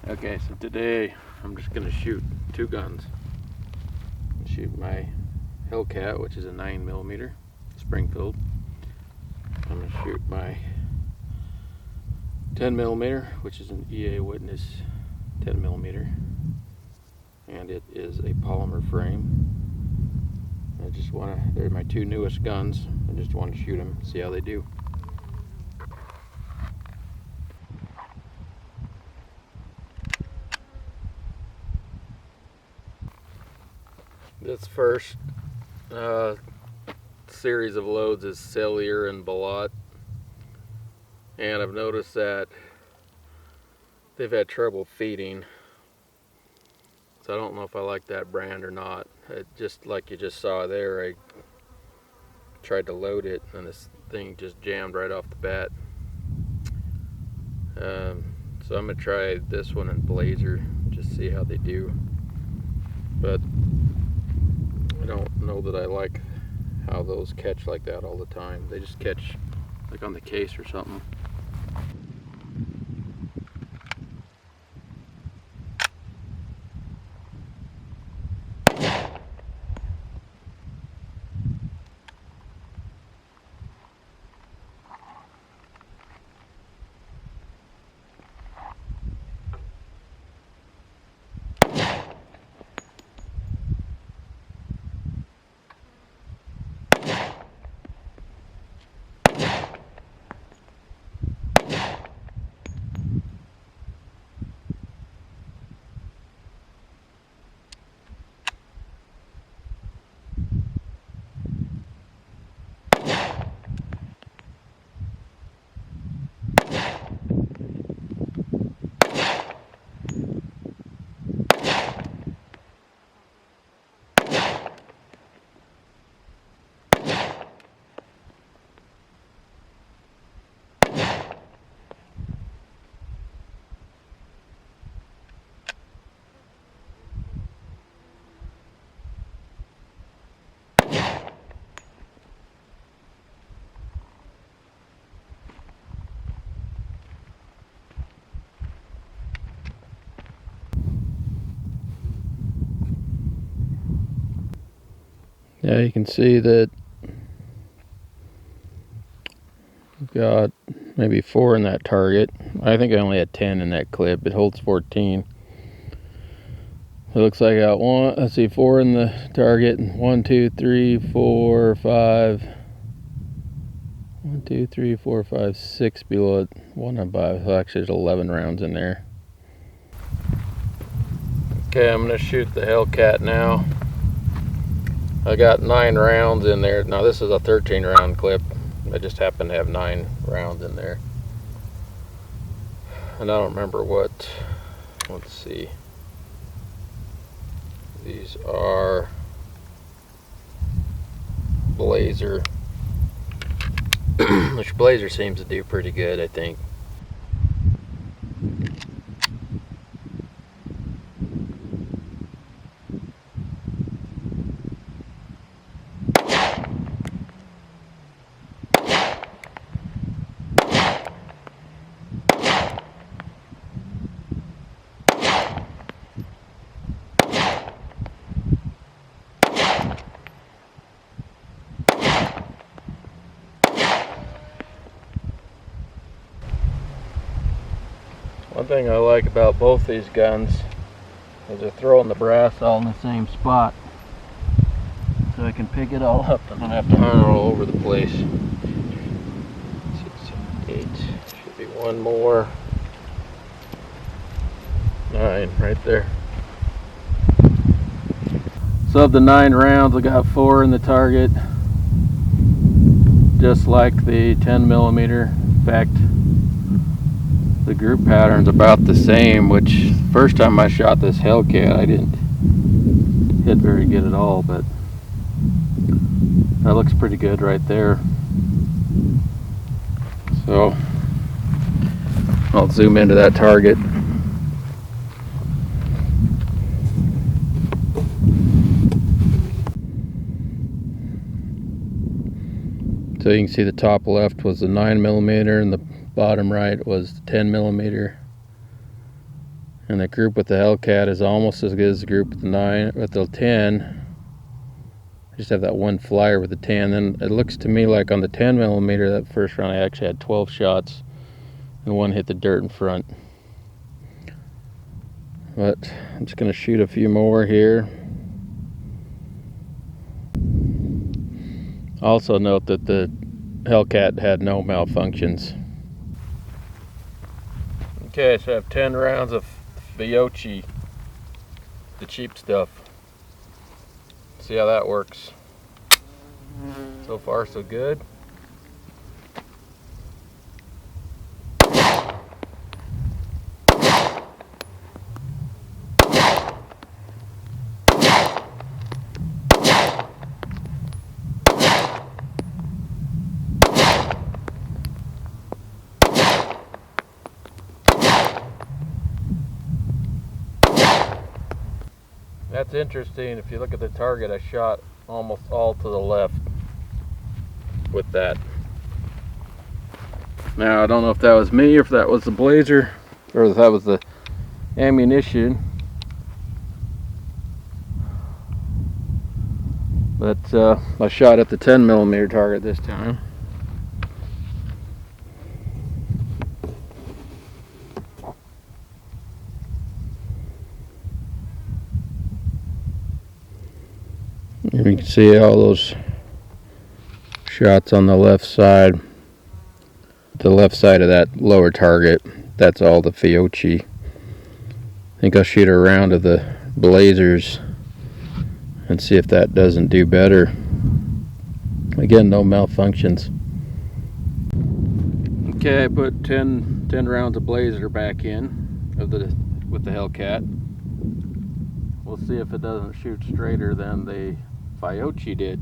Okay, so today I'm just gonna shoot two guns. Shoot my Hellcat, which is a 9mm Springfield. I'm gonna shoot my 10mm, which is an EAA Witness 10mm, and it is a polymer frame. They're my two newest guns. I just want to shoot them, see how they do. This first series of loads is Sellier and Bellot, and I've noticed that they've had trouble feeding, so I don't know if I like that brand or not. Just like you just saw there, I tried to load it and this thing just jammed right off the bat. So I'm gonna try this one and Blazer, just see how they do, but I don't know that I like how those catch like that all the time. They just catch like on the case or something. Yeah, you can see that we've got maybe 4 in that target. I think I only had 10 in that clip. It holds 14. It looks like I got 4 in the target. 1, 2, 3, 4, 5. 1, 2, 3, 4, 5, 6 below it. 1 above. So actually there's 11 rounds in there. Okay, I'm gonna shoot the Hellcat now. I got 9 rounds in there. Now this is a 13 round clip. I just happen to have 9 rounds in there. And I don't remember what, let's see. These are Blazer, which Blazer seems to do pretty good, I think. One thing I like about both these guns is they're throwing the brass all in the same spot, so I can pick it all up and don't have to hunt all over the place. 6, 7, 8, should be one more. 9 right there. So of the 9 rounds, I got 4 in the target, just like the 10mm. In fact, the group pattern's about the same, which first time I shot this Hellcat I didn't hit very good at all, but that looks pretty good right there. So I'll zoom into that target. So you can see the top left was the 9mm and the bottom right was the 10mm. And the group with the Hellcat is almost as good as the group with the 9 with the 10. I just have that one flyer with the 10. Then it looks to me like on the 10mm that first round I actually had 12 shots and one hit the dirt in front. But I'm just going to shoot a few more here. Also note that the Hellcat had no malfunctions. Okay, so I have 10 rounds of Fiocchi, the cheap stuff. See how that works. So far so good. That's interesting. If you look at the target, I shot almost all to the left with that. Now I don't know if that was me or if that was the Blazer or if that was the ammunition, but I shot at the 10mm target this time. You can see all those shots on the left side. The left side of that lower target, that's all the Fiocchi. I think I'll shoot a round of the Blazers and see if that doesn't do better. Again, no malfunctions. Okay, I put 10 rounds of Blazer back in with the Hellcat. We'll see if it doesn't shoot straighter than the Fiocchi did.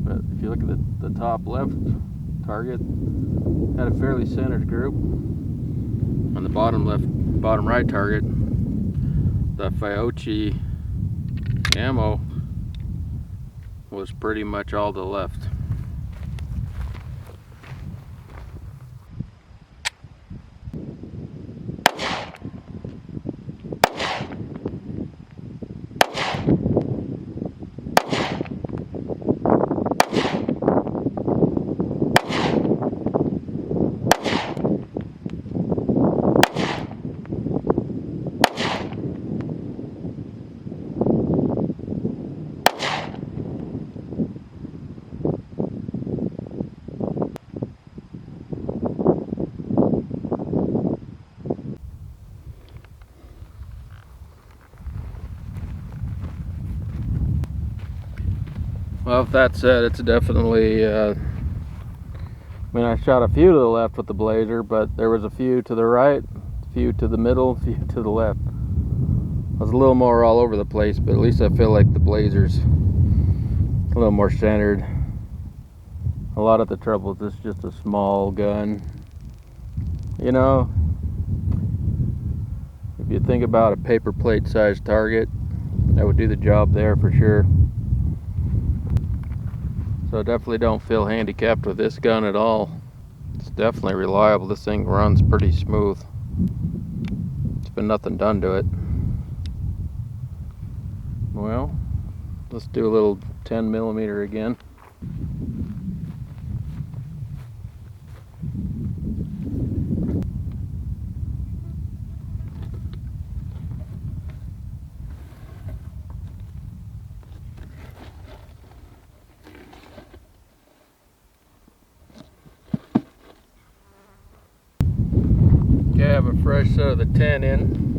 But if you look at the top left target, had a fairly centered group. On the bottom right target, the Fiocchi ammo was pretty much all to the left. Well, with that said, it's definitely, I mean, I shot a few to the left with the Blazer, but there was a few to the right, a few to the middle, a few to the left. I was a little more all over the place, but at least I feel like the Blazer's a little more centered. A lot of the trouble is this is just a small gun. You know, if you think about a paper plate sized target, that would do the job there for sure. So I definitely don't feel handicapped with this gun at all. It's definitely reliable. This thing runs pretty smooth. It's been nothing done to it. Well, let's do a little 10mm again. Okay, I have a fresh set of the 10 in.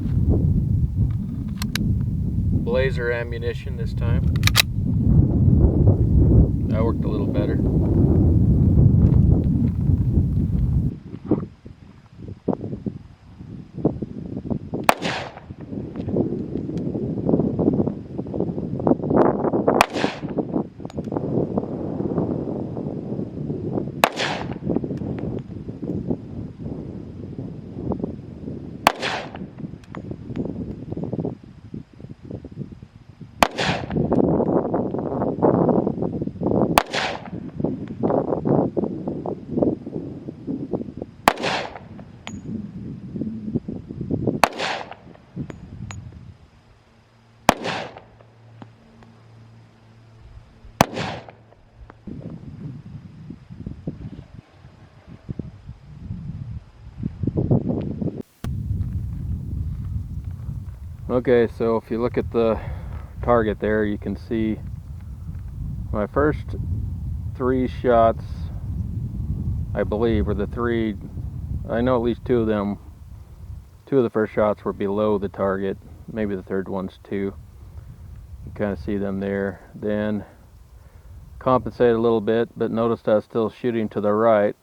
Blazer ammunition this time. That worked a little better. Okay, so if you look at the target there, you can see my first 3 shots, I believe, were the 3, I know at least 2 of them, 2 of the first shots were below the target, maybe the third one's too. You kind of see them there. Then compensated a little bit, but noticed I was still shooting to the right.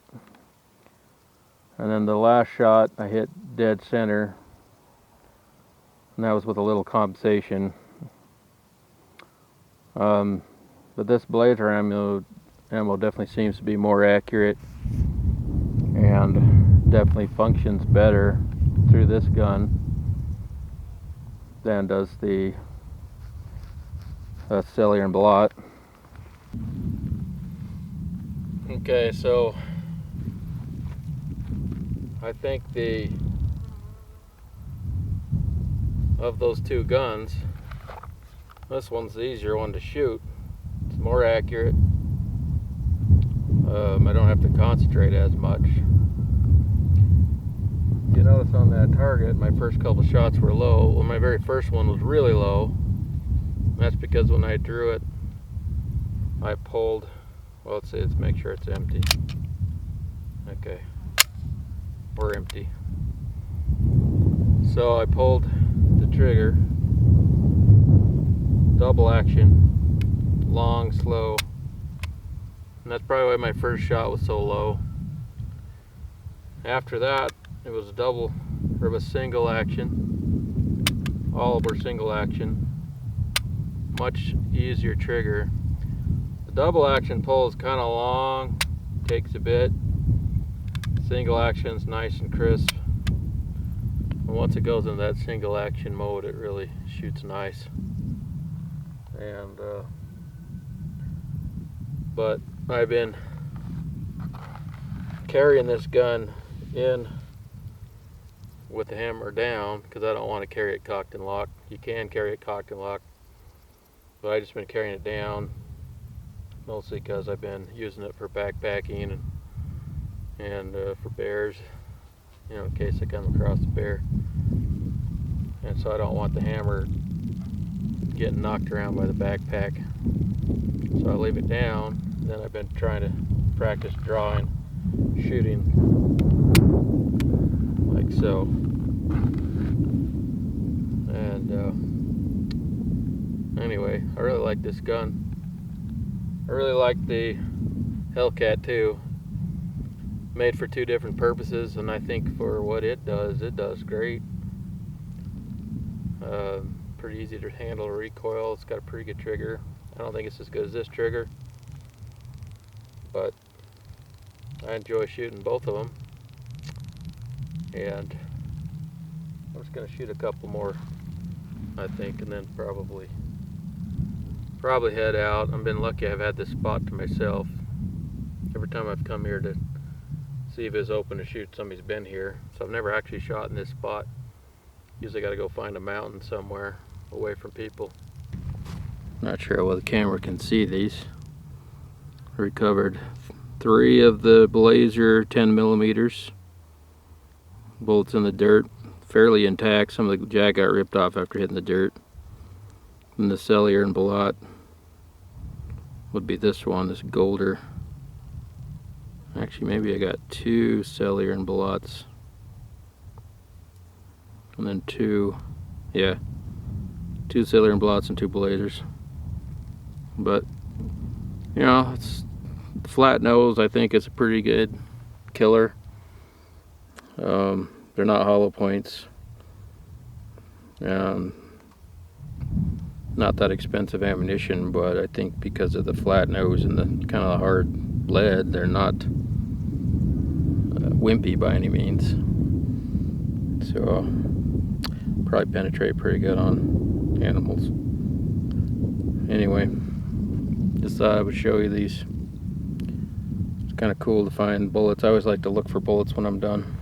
And then the last shot I hit dead center, and that was with a little compensation. But this Blazer ammo definitely seems to be more accurate and definitely functions better through this gun than does the Sellier and Bellot. Okay, so I think of those 2 guns, this one's the easier one to shoot. It's more accurate. I don't have to concentrate as much. You notice on that target, my first couple shots were low. Well, my very first one was really low. That's because when I drew it, I pulled, well, let's make sure it's empty. Okay, we're empty. So I pulled the trigger, double action, long, slow, and that's probably why my first shot was so low. After that, it was a single action. All were single action. Much easier trigger. The double action pull is kind of long, takes a bit. Single action is nice and crisp. And once it goes into that single action mode, it really shoots nice. And but I've been carrying this gun in with the hammer down because I don't want to carry it cocked and locked. You can carry it cocked and locked, but I just been carrying it down mostly because I've been using it for backpacking and for bears, you know, in case I come across a bear. And so I don't want the hammer getting knocked around by the backpack. So I leave it down. Then I've been trying to practice drawing, shooting like so. And anyway, I really like this gun. I really like the Hellcat too. Made for 2 different purposes, and I think for what it does great. Pretty easy to handle recoil. It's got a pretty good trigger. I don't think it's as good as this trigger, but I enjoy shooting both of them. And I'm just going to shoot a couple more, I think, and then probably head out. I've been lucky I've had this spot to myself. Every time I've come here to see if it's open to shoot, somebody's been here. So I've never actually shot in this spot. Usually got to go find a mountain somewhere away from people. Not sure whether the camera can see these. I recovered 3 of the Blazer 10mm. Bullets in the dirt, fairly intact. Some of the jack got ripped off after hitting the dirt. And the Sellier and Bellot would be this one, this Golder. Actually, maybe I got 2 Sellier and Bellots. And then 2 Sellier and Bellots and 2 Blazers. But, you know, it's flat nose, I think, is a pretty good killer. They're not hollow points. Not that expensive ammunition, but I think because of the flat nose and the kind of hard lead, they're not wimpy by any means. So probably penetrate pretty good on animals. Anyway, just thought I would show you these. It's kind of cool to find bullets. I always like to look for bullets when I'm done.